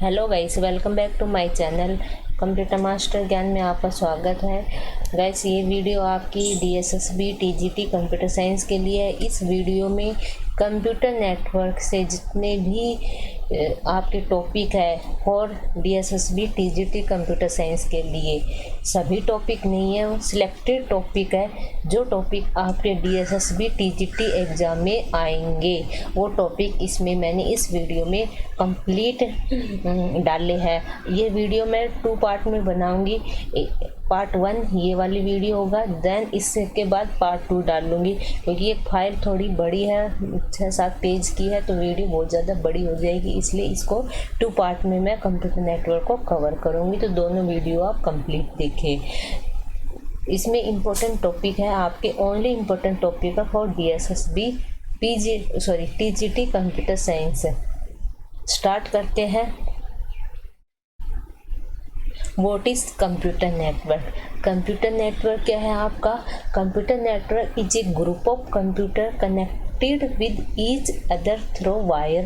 Hello guys, welcome back to my channel computer master Gyan में आपका स्वागत है। गाइस, ये वीडियो आपकी डीएसएसबी टीजीटी कंप्यूटर साइंस के लिए है। इस वीडियो में कंप्यूटर नेटवर्क से जितने भी आपके टॉपिक है और डीएसएसबी टीजीटी कंप्यूटर साइंस के लिए सभी टॉपिक नहीं है, वो सिलेक्टेड टॉपिक है। जो टॉपिक आपके डीएसएसबी टीजीटी एग्ज़ाम में आएंगे वो टॉपिक इसमें मैंने इस वीडियो में कंप्लीट डाले हैं। ये वीडियो मैं 2 पार्ट में बनाऊंगी। पार्ट 1 ये वाली वीडियो होगा, देन इसके बाद पार्ट 2 डाल लूँगी, क्योंकि ये फाइल थोड़ी बड़ी है, 6-7 पेज की है, तो वीडियो बहुत ज़्यादा बड़ी हो जाएगी। इसलिए इसको 2 पार्ट में मैं कंप्यूटर नेटवर्क को कवर करूँगी, तो दोनों वीडियो आप कंप्लीट देखें। इसमें इम्पोर्टेंट टॉपिक है आपके, ओनली इम्पोर्टेंट टॉपिक है for DSSB TGT computer science. Start करते हैं। What is computer network? Computer network क्या है आपका? Computer network is A group of computer connected with each other through wire,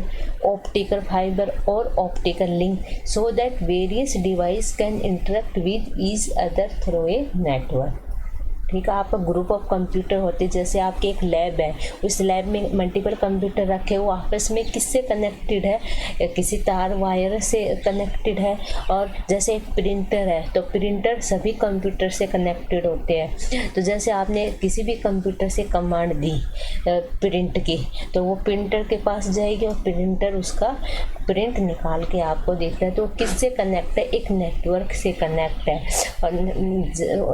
optical fiber or optical link so that various devices can interact with each other through a network। ठीक है, आपका group of computer होते, जैसे आपके एक lab है, उस lab में मल्टीपल कंप्यूटर रखे, वो आपस में किससे कनेक्टेड है? किसी तार वायर से कनेक्टेड है। और जैसे एक प्रिंटर है, तो प्रिंटर सभी कंप्यूटर से कनेक्टेड होते हैं। तो जैसे आपने किसी भी कंप्यूटर से कमांड दी प्रिंट की, तो वो प्रिंटर के पास जाएगी और प्रिंटर उसका प्रिंट निकाल के आपको देखता है। तो किससे कनेक्ट है? एक नेटवर्क से कनेक्ट है। और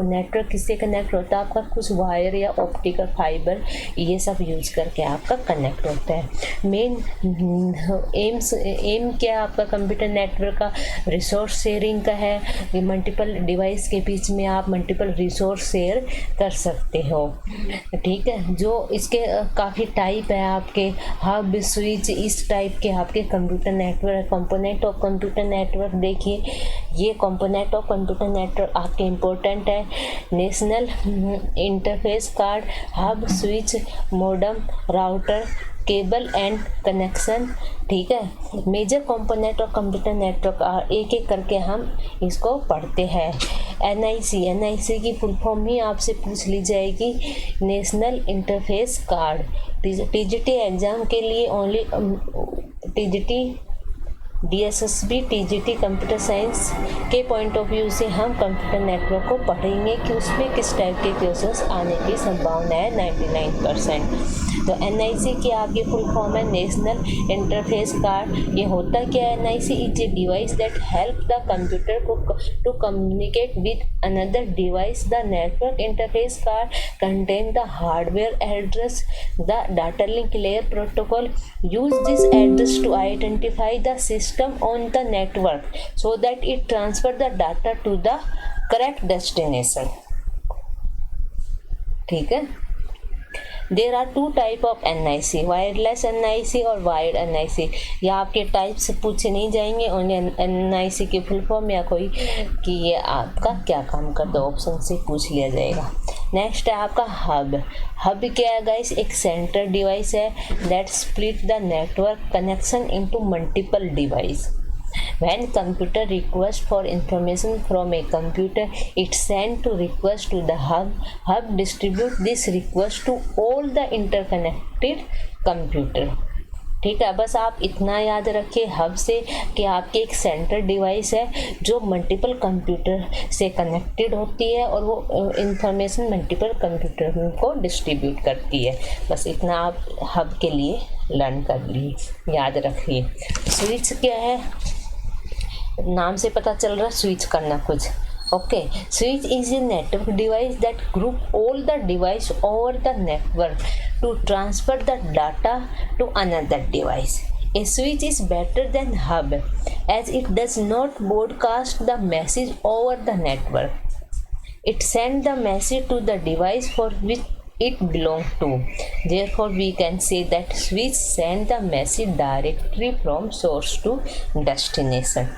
नेटवर्क किससे कनेक्ट होता है? आपका कुछ वायर या ऑप्टिकल फाइबर, ये सब यूज करके आपका कनेक्ट होता है। मेन एम क्या है आपका कंप्यूटर नेटवर्क का? रिसोर्स शेयरिंग का है। मल्टीपल डिवाइस के बीच में आप मल्टीपल रिसोर्स शेयर कर सकते हो। ठीक है, जो इसके काफ़ी टाइप है आपके, हब, स्विच, इस टाइप के आपके computer network. Component of computer network देखिए, ये कंपोनेंट ऑफ कंप्यूटर नेटवर्क आपके इम्पोर्टेंट है। National interface card, hub, switch, modem, router, cable and connection. ठीक है, major component of computer network एक एक करके हम इसको पढ़ते हैं। एनआईसी की फुल फॉर्म ही आपसे पूछ ली जाएगी, national interface card. TGT exam के लिए only TGT DSSB TGT computer science के पॉइंट ऑफ व्यू से हम कंप्यूटर नेटवर्क को पढ़ेंगे कि उसमें किस टाइप के क्वेश्चंस आने की संभावना है 99%। तो एनआईसी की आपकी फुल फॉर्म है नेशनल इंटरफेस कार्ड। ये होता क्या है? NIC is a device that help the computer to communicate with another device. The network interface card contain the hardware address, the data link layer protocol use this address to identify the system on the network so that it transfer the data to the correct destination। ठीक है, there are 2 type of NIC, wireless NIC और wired NIC. या आपके type से पूछे नहीं जाएंगे, only NIC की फुल फॉर्म या कोई कि ये आपका क्या काम करता है ऑप्शन से पूछ लिया जाएगा। नेक्स्ट है आपका हब। हब क्या है गाइस? एक सेंटर डिवाइस है that split the network connection into multiple device. When computer request for information from a computer, it send to request to the hub. Hub distribute this request to all the interconnected computer। ठीक है, बस आप इतना याद रखिए hub से कि आपकी एक सेंटर डिवाइस है जो मल्टीपल कंप्यूटर से कनेक्टेड होती है और वो इंफॉर्मेशन मल्टीपल कंप्यूटर को डिस्ट्रीब्यूट करती है। बस इतना आप हब के लिए लर्न कर लिए, याद रखिए। स्विच क्या है? नाम से पता चल रहा है स्विच करना कुछ। Okay, switch is a network device that group all the device over the network to transfer the data to another device. A switch is better than hub as it does not broadcast the message over the network. It sends the message to the device for which it belongs to. Therefore, we can say that switch send the message directly from source to destination।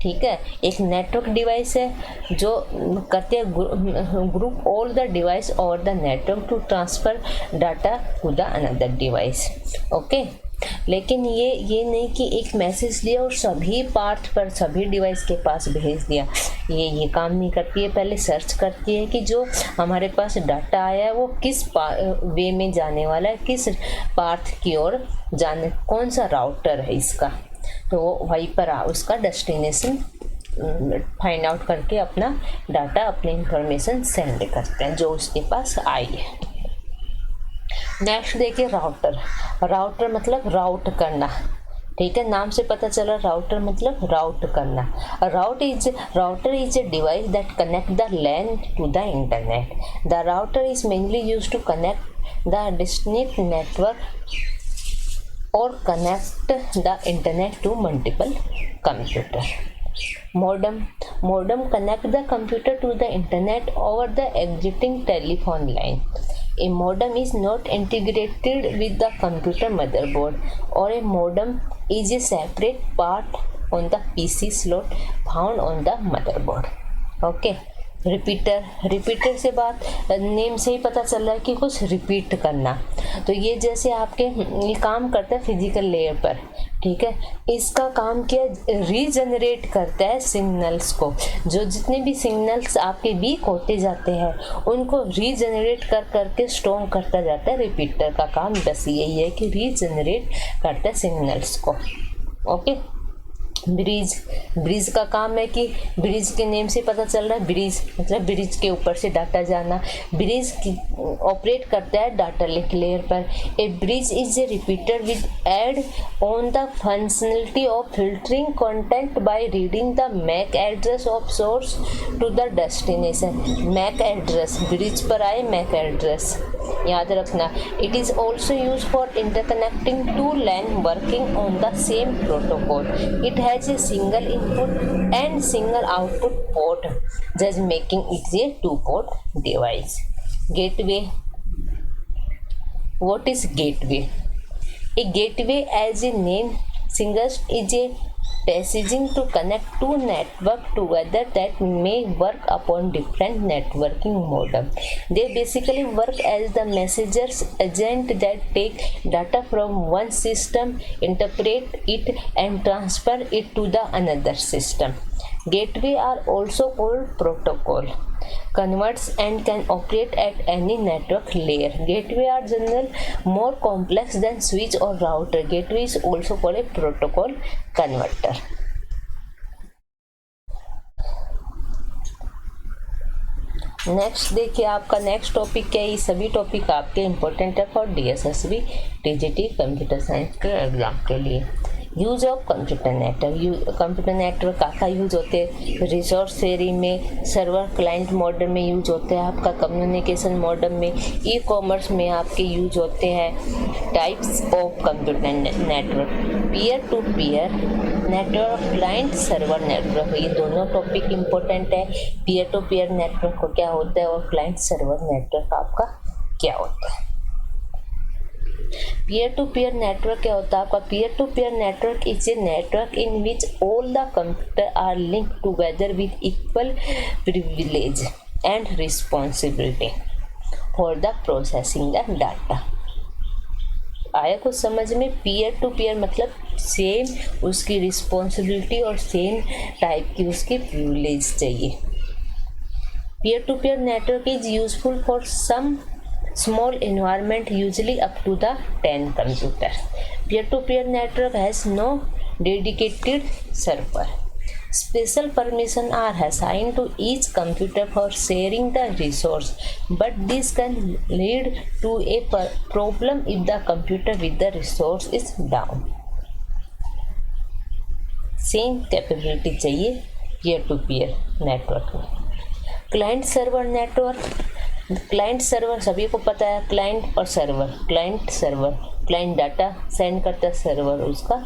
ठीक है, एक network device है जो करते हैं group all the device और the network to transfer data to the another device. Okay, लेकिन ये नहीं कि एक मैसेज लिया और सभी पार्ट पर सभी डिवाइस के पास भेज दिया, ये काम नहीं करती है। पहले सर्च करती है कि जो हमारे पास डाटा आया है वो किस वे में जाने वाला है, किस पाथ की ओर जाने, कौन सा राउटर है इसका, तो वहीं पर उसका डेस्टिनेशन फाइंड आउट करके अपना डाटा, अपनी इंफॉर्मेशन सेंड करते हैं जो उसके पास आई है। नेक्स्ट देखिए राउटर मतलब राउट करना, ठीक है, नाम से पता चला राउटर मतलब राउट करना। Router is a device that connect the LAN to the internet. The router is mainly used to connect the distinct network और connect the internet to multiple computer. Modem connect the computer to the internet over the existing telephone line. A modem is not integrated with the computer motherboard, or a modem is a separate part on the PC slot found on the motherboard. Okay. Repeater से बात name से ही पता चल रहा है कि कुछ repeat करना, तो ये जैसे आपके ये काम करता है फिजिकल लेयर पर, ठीक है। इसका काम क्या, रीजनरेट करता है सिग्नल्स को, जो जितने भी सिग्नल्स आपके वीक होते जाते हैं उनको रीजनरेट करके स्ट्रॉन्ग करता जाता है। रिपीटर का काम बस यही है कि रीजनरेट करता है सिग्नल्स को। ओके। ब्रिज का काम है कि ब्रिज के नेम से पता चल रहा है, ब्रिज मतलब ब्रिज के ऊपर से डाटा जाना। ब्रिज ऑपरेट करता है डाटा लिंक लेयर पर। A bridge is a repeater with add on the functionality of filtering content by reading the MAC address of source to the destination. MAC address, bridge पर आए MAC address याद रखना। It is also use for interconnecting two LAN working on the same protocol. It has a single input and single output port, thus making it a two-port device. Gateway. What is gateway? A gateway, as a name suggests, is a passaging to connect two networks together that may work upon different networking modem. They basically work as the messenger's agent that take data from one system, interpret it and transfer it to the another system. Gateway are also called protocol converts and can operate at any network layer. Gateway are generally more complex than switch or router. Gateway is also called a protocol converter. Next देखिए आपका next topic क्या है। ये सभी topic आपके important है for DSSB TGT computer science के exam के लिए। Use of computer network. Computer network का यूज होते हैं रिसोर्स शेयरिंग में, सर्वर क्लाइंट मॉडल में यूज होते हैं, आपका कम्युनिकेशन मॉडल में, ई कॉमर्स में आपके यूज होते हैं। Types of computer network, peer to peer network, client server network. ये दोनों टॉपिक इम्पोर्टेंट है। पीयर टू पीयर नेटवर्क को क्या होता है और क्लाइंट सर्वर नेटवर्क आपका क्या होता है। पीयर टू पीयर नेटवर्क क्या होता है आपका। Peer to peer network is a network in which all the computer are link together with equal privilege and responsibility for the processing the data. आया कुछ समझ में। पीयर टू पीयर मतलब same उसकी रिस्पॉन्सिबिलिटी और सेम टाइप की उसकी privilege चाहिए। Peer to peer network is useful for some small environment, usually up to the 10 computer. Peer-to-peer network has no dedicated server. Special permission are assigned to each computer for sharing the resource, but this can lead to a problem if the computer with the resource is down. Same capability चाहिए peer-to-peer network में। Client server network, client server सभी को पता है, client और server. Client data send करता है, server उसका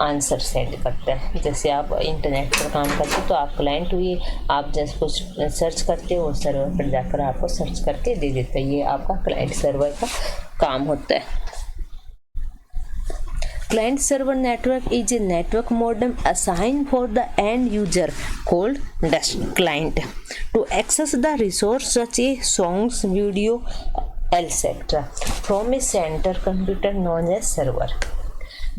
आंसर सेंड करता है। जैसे आप इंटरनेट पर काम करते हो तो आप क्लाइंट हुई, आप जैसे कुछ सर्च करते हो वो सर्वर पर जाकर आपको सर्च करके दे देता है। ये आपका क्लाइंट सर्वर का काम होता है। Client server network is a network modem assigned for the end user called client to access the resource such as songs, video etc. from a center computer known as server.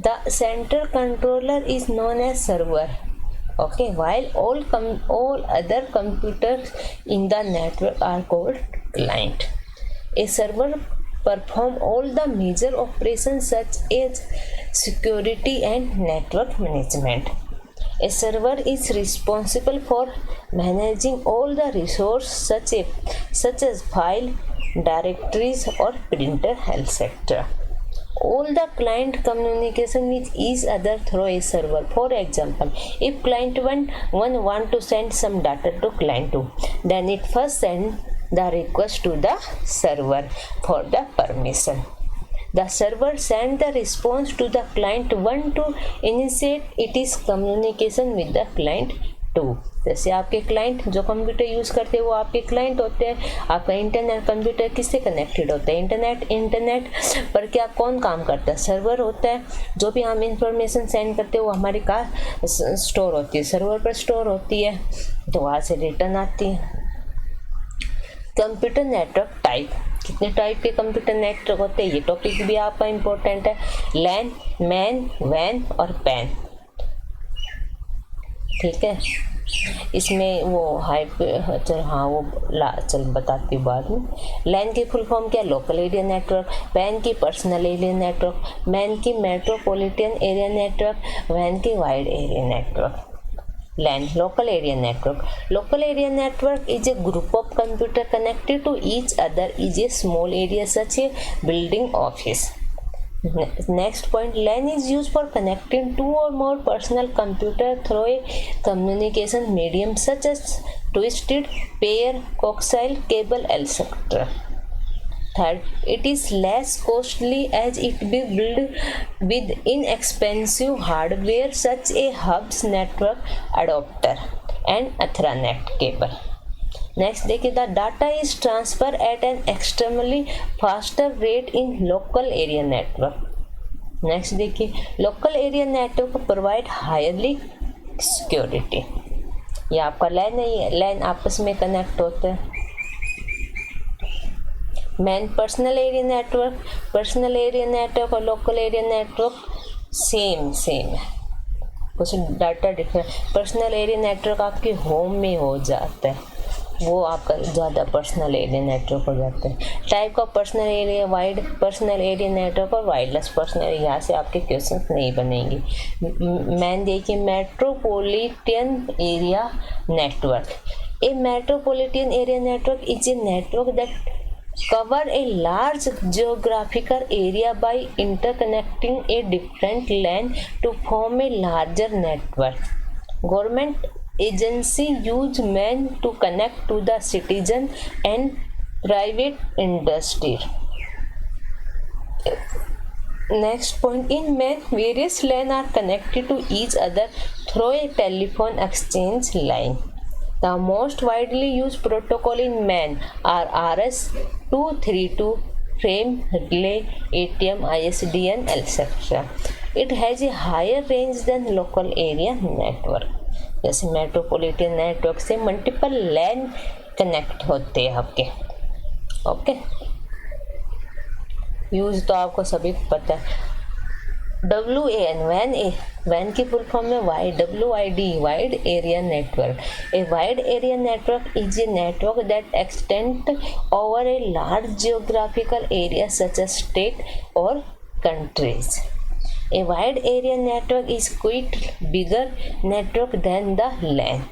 The center controller is known as server. Okay, while all other computers in the network are called client. A server perform all the major operations such as security and network management. A server is responsible for managing all the resources such as file, directories or printer, etc. All the client communication with each other through a server. For example, if client 1 want to send some data to client 2, then it first send the request to the server for the permission. The server send the response to the client 1 to initiate its communication with the client 2. जैसे आपके client जो computer use करते हैं वो आपके client होते हैं, आपका इंटरनेट कंप्यूटर किससे कनेक्टेड होता है? इंटरनेट पर क्या कौन काम करता है? सर्वर होता है। जो भी हम इंफॉर्मेशन सेंड करते हैं वो हमारे कहाँ स्टोर होती है? सर्वर पर स्टोर होती है, तो वहाँ से रिटर्न आती है। कंप्यूटर नेटवर्क टाइप, कितने टाइप के कंप्यूटर नेटवर्क होते हैं ये टॉपिक भी आपका इम्पोर्टेंट है। लैन, मैन, वैन और पैन, ठीक है। इसमें वो चल बताती हूँ बाद में। लैन की फुल फॉर्म क्या? Local area network. पैन की पर्सनल एरिया नेटवर्क। मैन की मेट्रोपॉलिटन एरिया नेटवर्क। वैन की wide area network. LAN, local area network. Local area network is a group of computer connected to each other is a small area such a building, office. Next point, LAN is used for connecting two or more personal computer through a communication medium such as twisted pair, coaxial cable, etc. Third, it is less costly as it be built with inexpensive hardware such a hubs, network adapter and Ethernet cable. Next देखिए, the data is transferred at an extremely faster rate in local area network. Next देखिए, local area network provide highly security. ये आपका LAN नहीं है, LAN आपस में connect होते हैं। मैन पर्सनल एरिया नेटवर्क और लोकल एरिया नेटवर्क सेम है, कुछ data different. Personal area network आपके होम में हो जाता है, वो आपका ज़्यादा पर्सनल एरिया नेटवर्क हो जाता है। टाइप का personal area, wide personal area network और वायरलेस पर्सनल, यहाँ से आपके क्वेश्चन नहीं बनेंगे। मैन देखिए, metropolitan area network. A metropolitan area network is a network that cover a large geographical area by interconnecting a different LAN to form a larger network. Government agency use MAN to connect to the citizen and private industry. Next point, in MAN, various LAN are connected to each other through a telephone exchange line. The most widely used protocol in MAN are RS-232, frame, relay, ATM, ISDN, etc. It has a higher range than local area network. जैसे metropolitan network से multiple LAN connect होते हैं आपके। Okay, use तो आपको सभी पता है। WAN, WAN की फुल फॉर्म में WID, wide area network. A wide area network is a network that extend over a large geographical area such as state और countries. A wide area network is quite bigger network than the LAN.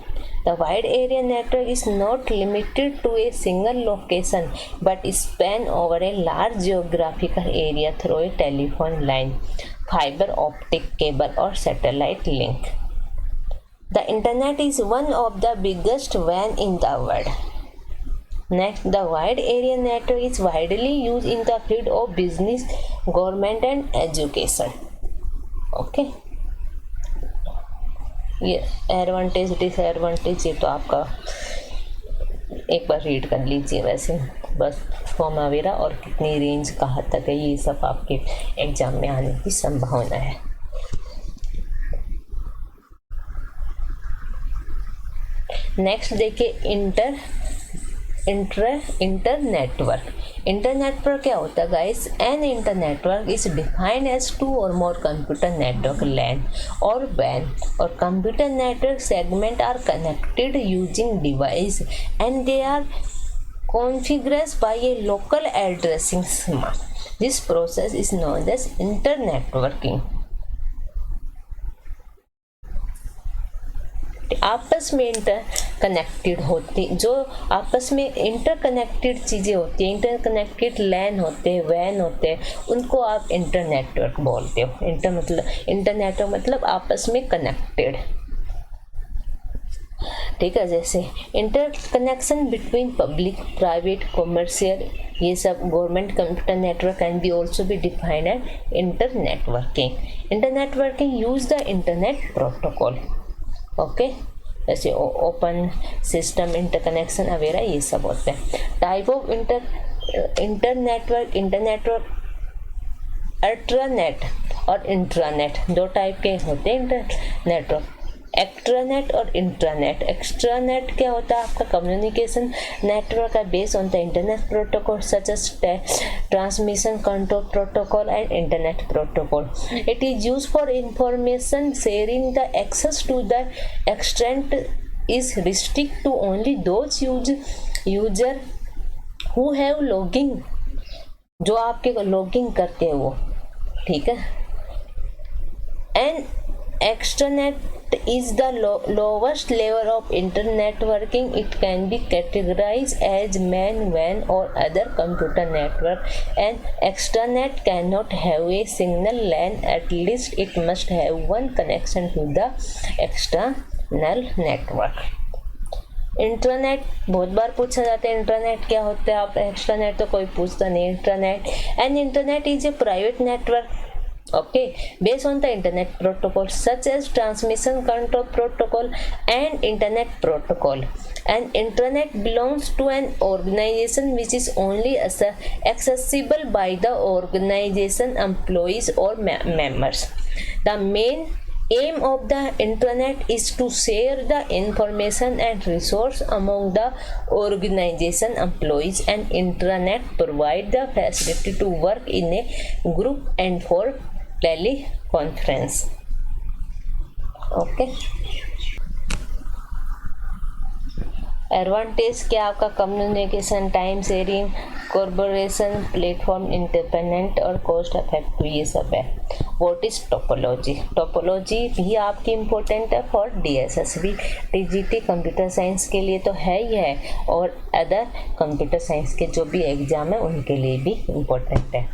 The wide area network is not limited to a single location but span over a large geographical area through a telephone line, fiber optic cable or satellite link. The internet is one of the biggest WAN in the world. Next, the wide area network is widely used in the field of business, government and education. Okay. ये advantage disadvantage ये तो आपका एक बार read कर लीजिए। वैसे बस फॉर्मा वेरा और कितनी रेंज कहाँ तक है ये सब आपके एग्जाम में आने की संभावना है। नेक्स्ट देखिए, इंटर नेटवर्क क्या होता है guys? An inter network is defined as 2 or more computer network LAN और वैन और computer network segment are connected using device and they are configured by a local addressing schema. This process is known as internetworking. आपस में interconnected होती, जो आपस में interconnected चीज़ें होती हैं, इंटरकनेक्टेड लैन होते हैं, वैन होते हैं, उनको आप इंटरनेटवर्क बोलते हो। इंटरनेटवर्क मतलब आपस में कनेक्टेड, ठीक है। जैसे interconnection between public, private, commercial, ये सब government computer network can be also be defined as internetworking. Internetworking use the internet protocol, okay. जैसे ओपन सिस्टम इंटरकनेक्शन वगैरह ये सब होते हैं। टाइप ऑफ इंटरनेटवर्क अल्ट्रानेट और इंट्रानेट, दो टाइप के होते हैं इंटरनेटवर्क, एक्स्ट्रानेट और इंट्रानेट। एक्स्ट्रानेट क्या होता है? आपका कम्युनिकेशन नेटवर्क का base on the internet protocol such as transmission control protocol and internet protocol. It is used for information sharing. The access to the extent is restrict to only those user who have logging, जो आपके logging करते हैं वो, ठीक है। And extranet is the lowest level of internetworking. It can be categorized as man, WAN or other computer network. And extranet cannot have a single LAN. At least it must have one connection to the external network. Internet बहुत बार पूछा जाता है, internet क्या होता है? आप extranet तो कोई पूछता नहीं। Internet and internet is a private network, okay, based on the internet protocol such as transmission control protocol and internet protocol. And internet belongs to an organization which is only accessible by the organization employees or members. The main aim of the internet is to share the information and resource among the organization employees, and intranet provide the facility to work in a group and for teleconference. Okay, advantage क्या? आपका communication, time sharing, collaboration, platform independent और cost effective, ये सब है। What is topology? Topology भी आपकी important है for DSSB, TGT computer science के लिए तो है ही है, और अदर कंप्यूटर साइंस के जो भी एग्जाम है उनके लिए भी इम्पोर्टेंट है।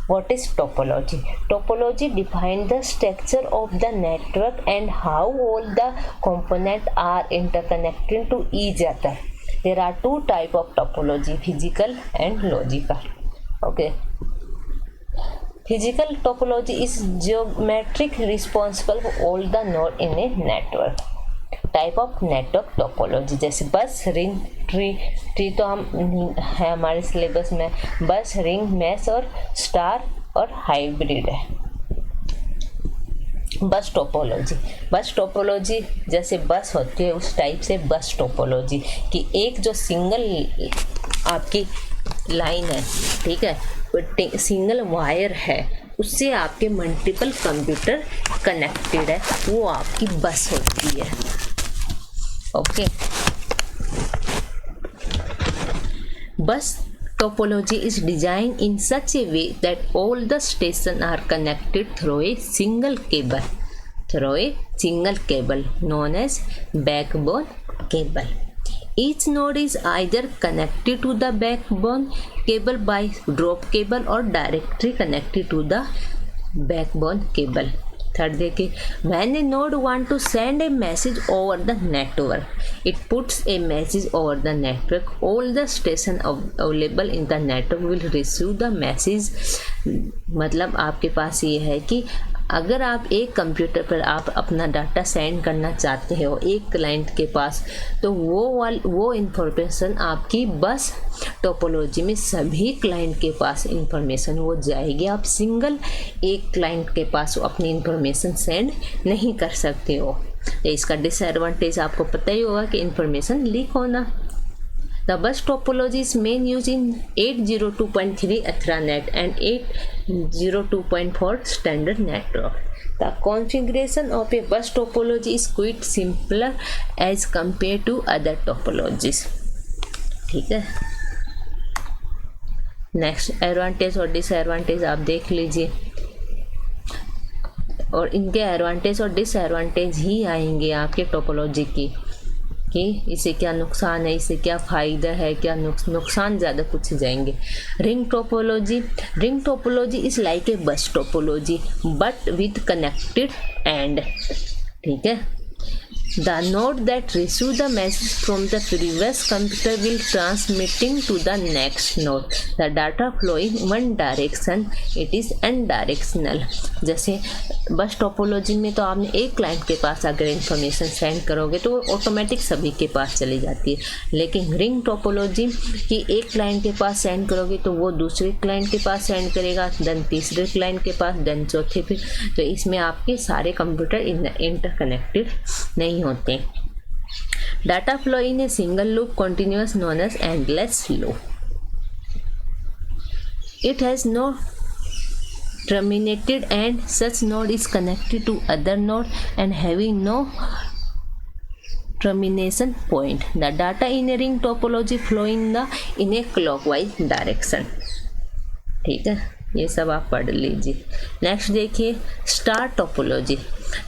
What is topology? Topology defines the structure of the network and how all the components are interconnected to each other. There are two types of topology, physical and logical. Okay. Physical topology is geometric responsible for all the nodes in a network. Type of network topology, जैसे बस, ring, tree तो हम है हमारे syllabus में, बस, ring, mash और star और हाइब्रिड है। बस टोपोलॉजी जैसे बस होती है उस टाइप से बस टोपोलॉजी कि एक जो सिंगल आपकी लाइन है, ठीक है, सिंगल वायर है, उससे आपके मल्टीपल कंप्यूटर कनेक्टेड है, वो आपकी बस होती है। Okay, bus topology is designed in such a way that all the stations are connected through a single cable known as backbone cable. Each node is either connected to the backbone cable by drop cable or directly connected to the backbone cable. Third देखिए, when a node want to send a message over the network, it puts a message over the network. All the station available in the network will receive the message. मतलब आपके पास ये है कि अगर आप एक computer पर आप अपना डाटा सेंड करना चाहते हो एक क्लाइंट के पास, तो वो इंफॉर्मेशन आपकी बस टोपोलॉजी में सभी क्लाइंट के पास इंफॉर्मेशन वो जाएगी। आप सिंगल एक क्लाइंट के पास अपनी इंफॉर्मेशन सेंड नहीं कर सकते हो। इसका डिसएडवांटेज आपको पता ही होगा कि इंफॉर्मेशन लीक होना, The bus topology is main used in 802.3 Ethernet and 802.4 standard network. The configuration of a bus topology is quite simpler as compared to other topologies. ठीक है, नेक्स्ट एडवांटेज और डिसएडवांटेज आप देख लीजिए, और इनके एडवांटेज और डिसएडवांटेज ही आएंगे आपके टोपोलॉजी की, कि इसे क्या नुकसान है, इसे क्या फ़ायदा है, क्या नुकसान ज़्यादा पूछे जाएंगे। Ring topology is like a बस topology but with connected and. ठीक है, the node that receive the message from the previous computer will transmitting to the next node. The data flow in one direction, it is n-directional. जैसे बस topology में तो आपने एक client के पास अगर इन्फॉर्मेशन सेंड करोगे तो वो ऑटोमेटिक सभी के पास चली जाती है, लेकिन रिंग टोपोलॉजी की एक क्लाइंट के पास सेंड करोगे तो वो दूसरे क्लाइंट के पास सेंड करेगा, देन तीसरे क्लाइंट के पास, देन चौथे पे, तो इसमें आपके सारे कंप्यूटर इंटरकनेक्टेड नहीं होते। Data flow in a single loop continuous known as endless loop. It has no terminated and such node is connected to other node and having no termination point. The data in a ring topology flow in a clockwise direction. ठीक है, ये सब आप पढ़ लीजिए। Next देखिए star topology.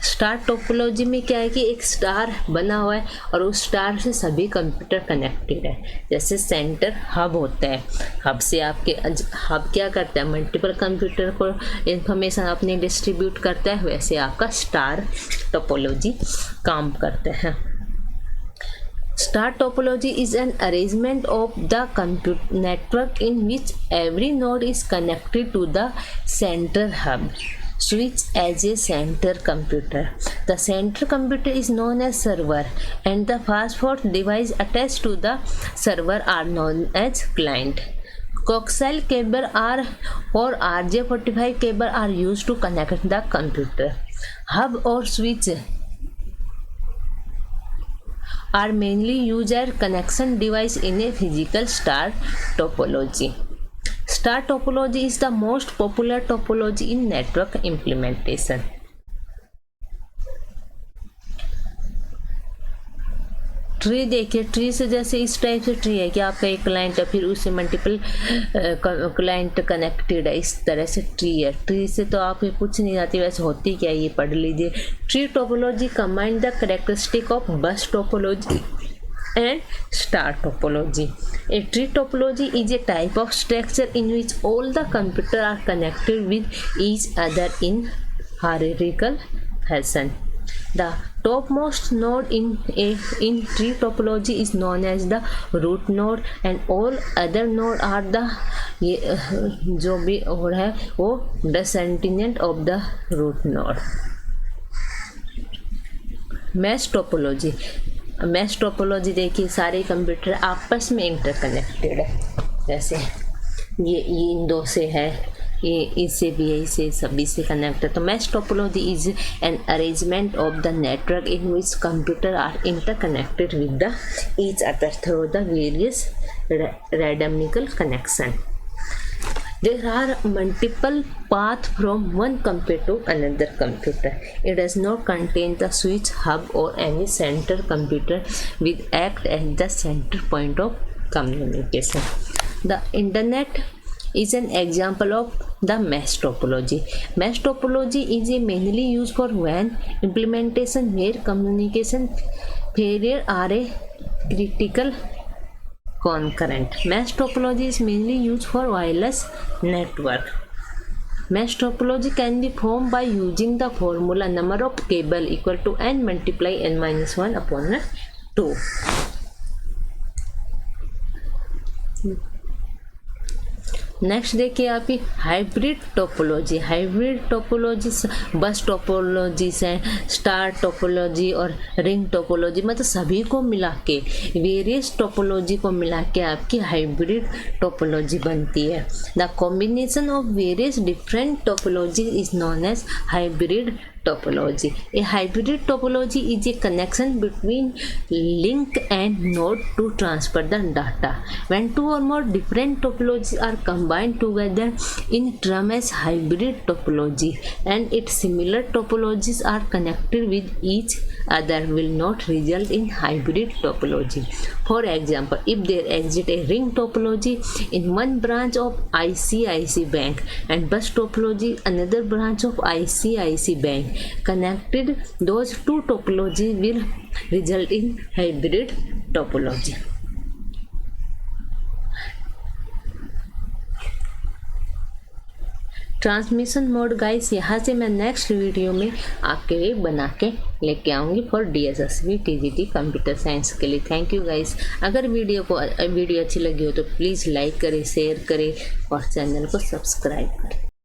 Star topology में क्या है कि एक स्टार बना हुआ है और उस स्टार से सभी कंप्यूटर कनेक्टेड है। जैसे सेंटर हब होता है, हब से आपके हब क्या करता है, मल्टीपल कंप्यूटर को इंफॉर्मेशन अपने डिस्ट्रीब्यूट करता है, वैसे आपका स्टार टोपोलॉजी काम करता है। Star topology is an arrangement of the compute network in which every node is connected to the center hub, switch as a center computer. The center computer is known as server and the fast-forward device attached to the server are known as client. Coaxial cable or RJ45 cable are used to connect the computer. Hub or switch are mainly used as connection device in a physical star topology. Star topology is the most popular topology in network implementation. Tree देखिए, tree से जैसे इस type से tree है कि आपका एक client है, फिर उससे मल्टीपल क्लाइंट कनेक्टेड है, इस तरह से ट्री है। ट्री से तो आप कुछ नहीं जाती, वैसे होती क्या है ये पढ़ लीजिए। Tree topology combine the characteristic of बस topology and star topology. A tree topology is a type of structure in which all the computers are connected with each other in hierarchical fashion. The topmost node in tree topology is known as the root node and all other nodes are the जो भी और है वो descendant of the root node. Mesh topology. Mesh topology देखिए, सारे computer आपस में interconnected है। जैसे ये इन दो से है, ये इससे भी है, इससे सभी से कनेक्ट है। तो mesh topology is an arrangement of the network in which computer are interconnected with the each other through the various randomical connection. There are multiple paths from one computer to another computer. It does not contain the switch, hub or any center computer which act as the center point of communication. The internet is an example of the mesh topology. Mesh topology is mainly used for WAN implementation where communication failure are a critical concurrent. Mesh topology is mainly used for wireless network. Mesh topology can be formed by using the formula number of cable equal to n multiply n minus 1 upon 2. Next देखिए आपकी hybrid topology. Hybrid topology बस topology से star topology और ring topology, मतलब सभी को मिला के वेरियस टोपोलॉजी को मिला के आपकी हाइब्रिड टोपोलॉजी बनती है। The combination of various different topology is known as hybrid topology. A hybrid topology is a connection between link and node to transfer the data. When two or more different topologies are combined together in term as hybrid topology, and its similar topologies are connected with each other, will not result in hybrid topology. For example, if there exists a ring topology in one branch of ICICI Bank and bus topology another branch of ICICI Bank, connected those two topologies will result in hybrid topology. Transmission mode guys यहाँ से मैं next video में आपके लिए बना के लेके आऊँगी for DSSB TGT computer science के लिए। Thank you guys. अगर वीडियो अच्छी लगी हो तो प्लीज़ लाइक करें, शेयर करें और चैनल को सब्सक्राइब करें।